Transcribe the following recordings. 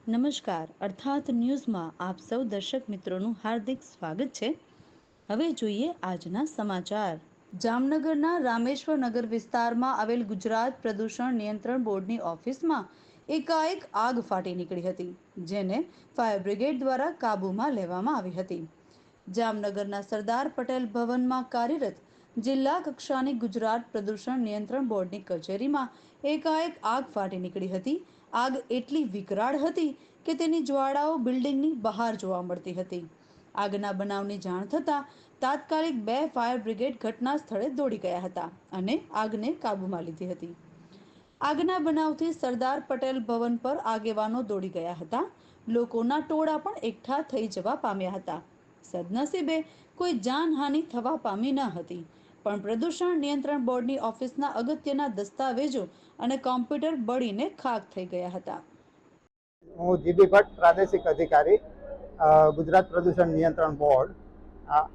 નમસ્કાર અર્થાત ન્યૂઝમાં આપ સૌ દર્શક મિત્રોનું હાર્દિક સ્વાગત છે। હવે જોઈએ આજના સમાચાર। જામનગરના રામેશ્વર નગર વિસ્તારમાં આવેલ ગુજરાત પ્રદૂષણ નિયંત્રણ બોર્ડની ઓફિસમાં એકાએક આગ ફાટી નીકળી હતી, જેને ફાયર બ્રિગેડ દ્વારા કાબૂમાં લેવામાં આવી હતી। જામનગરના સરદાર પટેલ ભવનમાં કાર્યરત જિલ્લા કક્ષાની ગુજરાત પ્રદૂષણ નિયંત્રણ બોર્ડની કચેરીમાં એકાએક આગ ફાટી નીકળી હતી। આગ એટલી વિકરાળ હતી કે તેની જ્વાળાઓ બિલ્ડિંગની બહાર જોવા મળતી હતી। આગના બનાવની જાણ થતાં તાત્કાલિક 2 ફાયર બ્રિગેડ ઘટના સ્થળે દોડી ગયા હતા અને આગને કાબૂમાં લીધી હતી। આગના બનાવથી સરદાર પટેલ ભવન પર આગેવાનો દોડી ગયા હતા। લોકોના ટોળા પણ એકઠા થઈ જવા પામ્યા હતા। સદનસીબે કોઈ જાનહાનિ થવા પામી ન હતી, પણ પ્રદૂષણ નિયંત્રણ બોર્ડની ઓફિસના અગત્યના દસ્તાવેજો અને કોમ્પ્યુટર બળીને ખાખ થઈ ગયા હતા। હું જીબી ભટ્ટ, પ્રાદેશિક અધિકારી, ગુજરાત પ્રદૂષણ નિયંત્રણ બોર્ડ।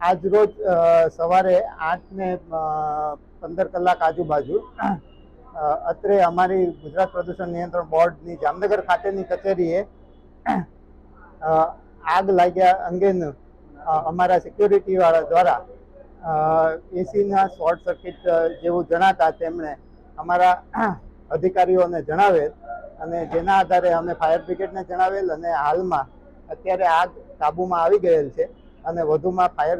આજ રોજ સવારે 8:15 કલાક આજુબાજુ અત્રે અમારી ગુજરાત પ્રદૂષણ નિયંત્રણ બોર્ડની જામનગર ખાતેની કચેરીએ આગ લાગ્યા અંગેનું અમારા સિક્યુરિટી વાળા દ્વારા એસીના શોર્ટ સર્કિટ જેવું જણાતા તેમણે અમારા અધિકારીઓને જણાવેલ અને જેના આધારે અમે ફાયર બ્રિગેડને જણાવેલ અને હાલમાં અત્યારે આગ કાબૂમાં આવી ગયેલ છે અને વધુમાં ફાયર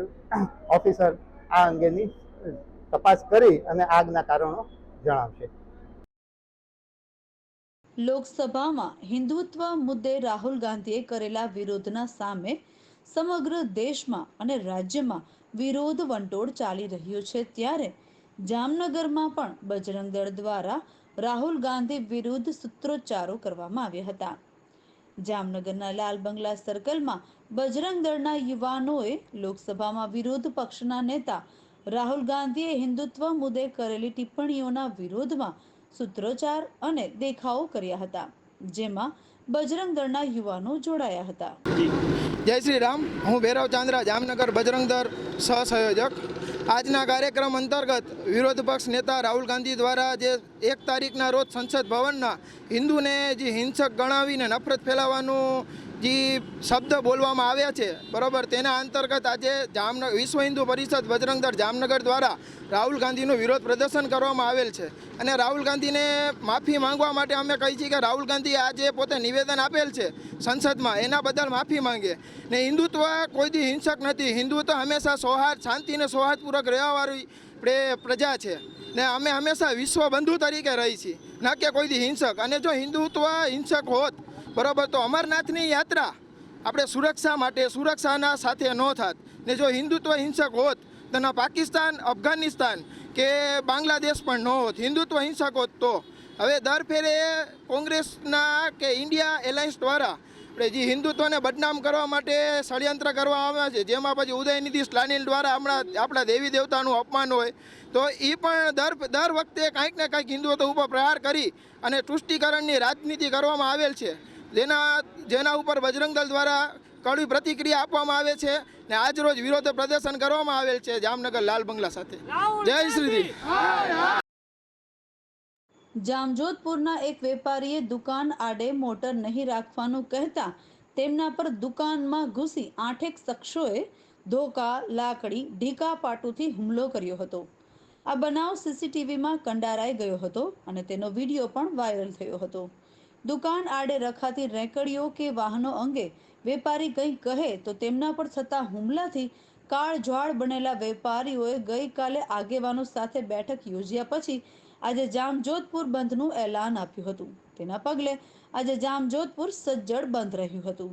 ઓફિસર આ અંગેની તપાસ કરી અને આગના કારણો જણાવશે। લોકસભામાં હિન્દુત્વ મુદ્દે રાહુલ ગાંધીએ કરેલા વિરોધના સામે સમગ્ર દેશમાં અને રાજ્યમાં વિરોધ વંટોળ ચાલી રહ્યો છે, ત્યારે જામનગરમાં પણ બજરંગ દળ દ્વારા રાહુલ ગાંધી વિરુદ્ધ સૂત્રોચ્ચારો કરવામાં આવ્યા હતા। જામનગરના લાલ બંગલા સર્કલમાં બજરંગ દળના યુવાનોએ લોકસભામાં વિરોધ પક્ષના નેતા રાહુલ ગાંધીએ હિન્દુત્વ મુદ્દે કરેલી ટિપ્પણીઓના વિરોધમાં સૂત્રોચ્ચાર અને દેખાવો કર્યા હતા, જેમાં બજરંગ દળના યુવાનો જોડાયા હતા। જય શ્રી રામ। હું ભૈરવ ચાંદ્રા, જામનગર બજરંગ દળ સહસંયોજક। આજના કાર્યક્રમ અંતર્ગત વિરોધ પક્ષ નેતા રાહુલ ગાંધી દ્વારા જે 1 તારીખના રોજ સંસદ ભવનના હિન્દુને જે હિંસક ગણાવીને નફરત ફેલાવવાનું જે શબ્દ બોલવામાં આવ્યા છે, બરાબર, તેના અંતર્ગત આજે વિશ્વ હિન્દુ પરિષદ બજરંગ દળ જામનગર દ્વારા રાહુલ ગાંધીનું વિરોધ પ્રદર્શન કરવામાં આવેલ છે અને રાહુલ ગાંધીને માફી માંગવા માટે અમે કહીએ છીએ કે રાહુલ ગાંધીએ આજે પોતે નિવેદન આપેલ છે સંસદમાં, એના બદલ માફી માંગે ને હિન્દુત્વ કોઈ દી હિંસક નથી। હિન્દુત્વ હંમેશા શાંતિ અને સૌહાર્દપૂર્વક રહેવાવાળી પ્રજા છે ને અમે હંમેશા વિશ્વ બંધુ તરીકે રહી છીએ, ના કે કોઈ દી હિંસક। અને જો હિન્દુત્વ હિંસક હોત, બરાબર, તો અમરનાથની યાત્રા આપણે સુરક્ષા માટે સુરક્ષાના સાથે ન થાત ને જો હિન્દુત્વ હિંસક હોત તો ન પાકિસ્તાન, અફઘાનિસ્તાન કે બાંગ્લાદેશ પણ ન હોત। હિન્દુત્વ હિંસક હોત તો હવે દર ફેરે કોંગ્રેસના કે ઇન્ડિયા એલાયન્સ દ્વારા આપણે જે હિન્દુત્વને બદનામ કરવા માટે ષડયંત્ર કરવામાં આવે છે, જેમાં પછી ઉદયનિધિ સ્ટાલિન દ્વારા આપણા દેવી દેવતાનું અપમાન હોય તો એ પણ દર વખતે કાંઈક ને કાંઈક હિન્દુત્વ ઉપર પ્રહાર કરી અને તુષ્ટિકરણની રાજનીતિ કરવામાં આવેલ છે, જેના ઉપર બજરંગ દળ દ્વારા કડવી પ્રતિક્રિયા આપવામાં આવે છે ને આજ રોજ વિરોધ પ્રદર્શન કરવામાં આવેલ છે જામનગર લાલ બંગલા સાથે। જય શ્રી જામજોધપુરના એક વેપારીએ દુકાન આડે મોટર નહીં રાખવાનું કહેતા તેમના પર દુકાનમાં ઘૂસી 8 શખ્સોએ ધોકા, લાકડી, ઢીકા પાટુથી હુમલો કર્યો હતો। આ બનાવ સીસીટીવીમાં કંડારાઈ ગયો હતો અને તેનો વિડીયો પણ વાયરલ થયો હતો। દુકાન આડે રખાતી રેકડીઓ કે વાહનો અંગે વેપારી કંઈ કહે તો તેમના પર થતા હુમલાથી કાળઝાળ બનેલા વેપારીઓએ ગઈકાલે આગેવાનો સાથે બેઠક યોજ્યા પછી આજે જામજોધપુર બંધનું એલાન આપ્યું હતું। તેના પગલે આજે જામજોધપુર સજ્જડ બંધ રહ્યું હતું।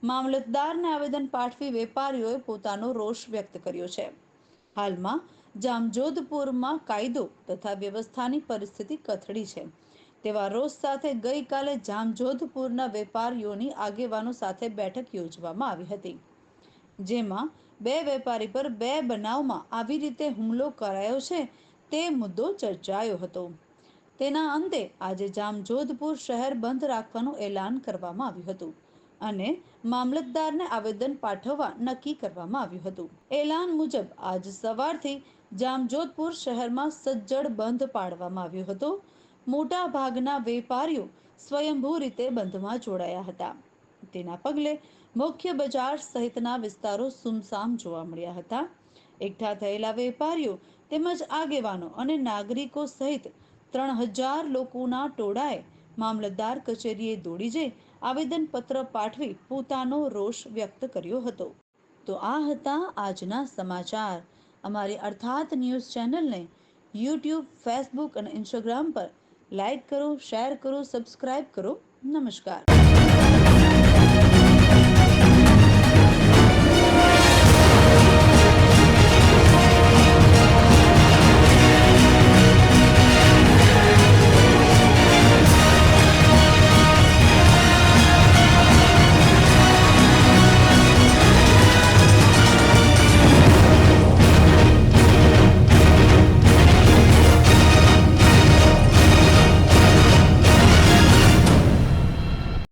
મામલતદારને આવેદન પાઠવી વેપારીઓએ પોતાનો રોષ વ્યક્ત કર્યો છે। હાલમાં જામજોધપુરમાં કાયદો તથા વ્યવસ્થાની પરિસ્થિતિ કથળી છે, તેવા રોષ સાથે ગઈકાલે જામજોધપુરના વેપારીઓની આગેવાનો સાથે બેઠક યોજવામાં આવી હતી, જેમાં 2 વેપારી પર 2 બનાવમાં આવી રીતે હુમલો કરાયો છે તે મુદ્દો ચર્ચાયો હતો। તેના અંતે આજે જામજોધપુર શહેર બંધ રાખવાનું એલાન કરવામાં આવ્યું હતું અને મામલતદારને આવેદન પાઠવવા નક્કી કરવામાં આવ્યું હતું। એલાન મુજબ આજ સવારથી જામજોધપુર શહેરમાં સજ્જડ બંધ પાડવામાં આવ્યો હતો। મોટા ભાગના વેપારીઓ સ્વયંભૂ રીતે બંધમાં જોડાયા હતા। તેના પગલે મુખ્ય બજાર સહિતના વિસ્તારો સુમસામ જોવા મળ્યા હતા. એકઠા થયેલા વેપારીઓ તેમજ આગેવાનો અને નાગરિકો સહિત 3000 લોકોના ટોળાએ મામલતદાર કચેરીએ દોડી જઈ આવેદનપત્ર પાઠવી પોતાનો રોષ વ્યક્ત કર્યો હતો. તો આ હતા આજના સમાચાર. અમારી અર્થાત ન્યૂઝ ચેનલને યુટ્યુબ, ફેસબુક અને ઇન્સ્ટાગ્રામ પર લાઇક કરો, શેર કરો, સબસ્ક્રાઇબ કરો. નમસ્કાર.